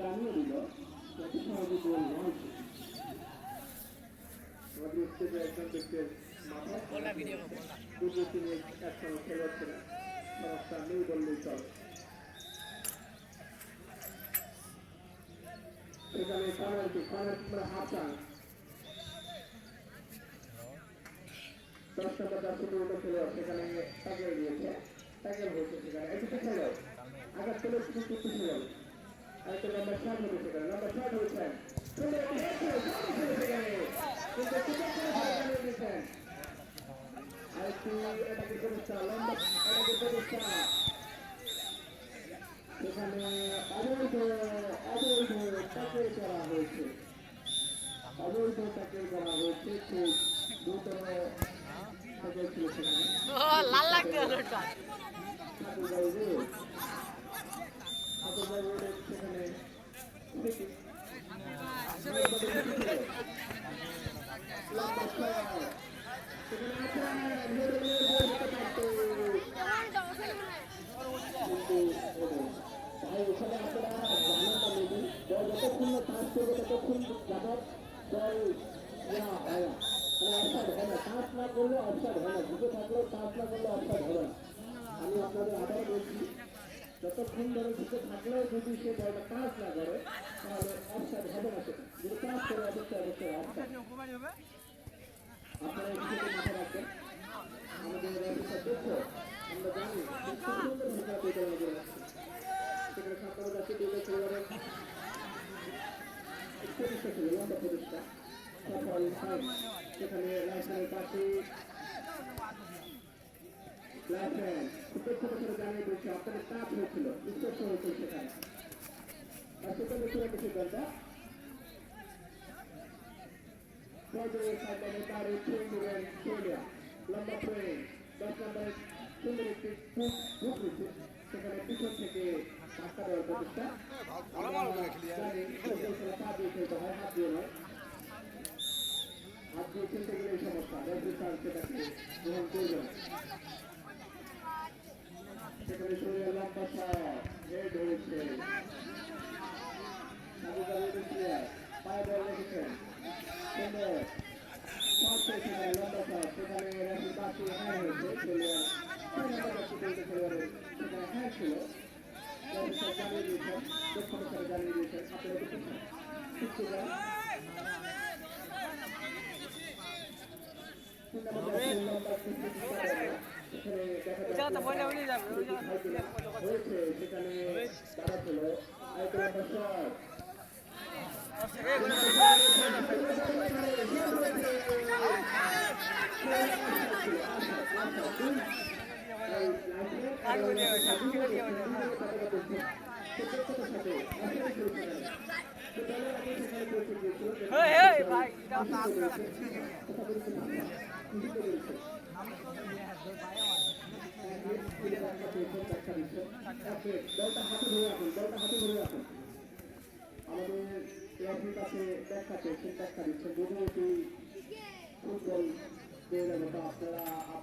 জানিয়ে দিল যত সহজে গোল নয়। আমাদের স্টেজে একজন ব্যক্তির মাথায় দুটো তিনি একসঙ্গে খেলোয়াড় ছিলেন, সমস্যা নেই বললেই চলে। সেখানে পেনাল্টি হাফ টাইম 10 নম্বর জার্সি পরিহিত খেলোয়াড় সেখানে ট্যাকেল দিয়েছে, ট্যাকেল হয়েছে সেখানে একটু খেলোয়াড় আঘাত পেলে কিন্তু খুশি হবে। আরেকটা লম্বা শট হবে সেখানে, লম্বা শট হয়েছেন কিন্তু আরেকটি এটাকে প্রতিষ্ঠা, লম্বা এটাকে প্রতিষ্ঠা সেখানে অবৈধ ট্যাকেল করা হয়েছে, অবৈধ ট্যাকেল করা হয়েছে। খুব গুরুতর ট্যাকেল ছিল সেখানে। লাল লাগতে হলো ঠাকুরগাঁও রোডের সেখানে যতক্ষণ কাজ করবে ততক্ষণ যাবৎ দল কাজ না করলে অফসাইড হয় না, ঢুকে থাকলেও কাজ না করলে অফসাইড হবে না। আমি আপনাদের আবার বলছি, যতক্ষণ ধরে ঢুকে থাকলেও যদি সে বলটা কাজ না করে তাহলে অফসাইড হবে না, সেটা যদি কাজ করে অবশ্যই অবশ্যই অফসাইড। আপনারা এই বিষয়টি মাথায় রাখবেন। আমাদের দেখো আমরা জানি খুব সুন্দর ভূমিকা পরিচালনা করে রাখছি। সেখানে ছাত্র যাচ্ছে দুটো খেলোয়াড়ের প্রতিষ্ঠা ছিল, লম্বা প্রতিষ্ঠা সফল হয়। সেখানে লাইসেন্সের পাশে জানিয়ে দিচ্ছে আপনাদের কাজ হয়েছিল, স্পর্শ হয়েছিল সেখানে। আর সেখানে চূড়ান্ত সিদ্ধান্ত পর্যায়ে সাইডলাইনে তার লম্বা ট্রেন 10 নম্বরের সুন্দর একটি বুক রয়েছে সেখানে পিছন থেকে ধাক্কা দেওয়ার প্রচেষ্টা। পা দিয়ে খেলতে হয়, হাত দিয়ে নয়। হাত দিয়ে খেলতে গেলে সমস্যা, সেটাকে গ্রহণ করবেন। সেখানে শরীরে লম্বা শট হেড হয়েছে, পায়ে বল রেখেছেন সুন্দর শট সেখানে লম্বা শট সেখানে রাশির পাশে হ্যাঁ হয়েছে খেলোয়াড়ের সেখানে হ্যাঁ ছিল, জানিয়ে দিয়েছেন দক্ষিণ সাথে জানিয়ে দিয়েছেন আপনারা শিখতে যান। হয়েছে সেখানে তারা ছিল দলটা হাতে ধরে রাখুন, দলটা হাতে ধরে রাখুন। আমাদের ক্লাবের কাছে ব্যাখ্যা পেয়েছেন, ব্যাখ্যা দিচ্ছেন যদি এটি ফুটবল আপনারা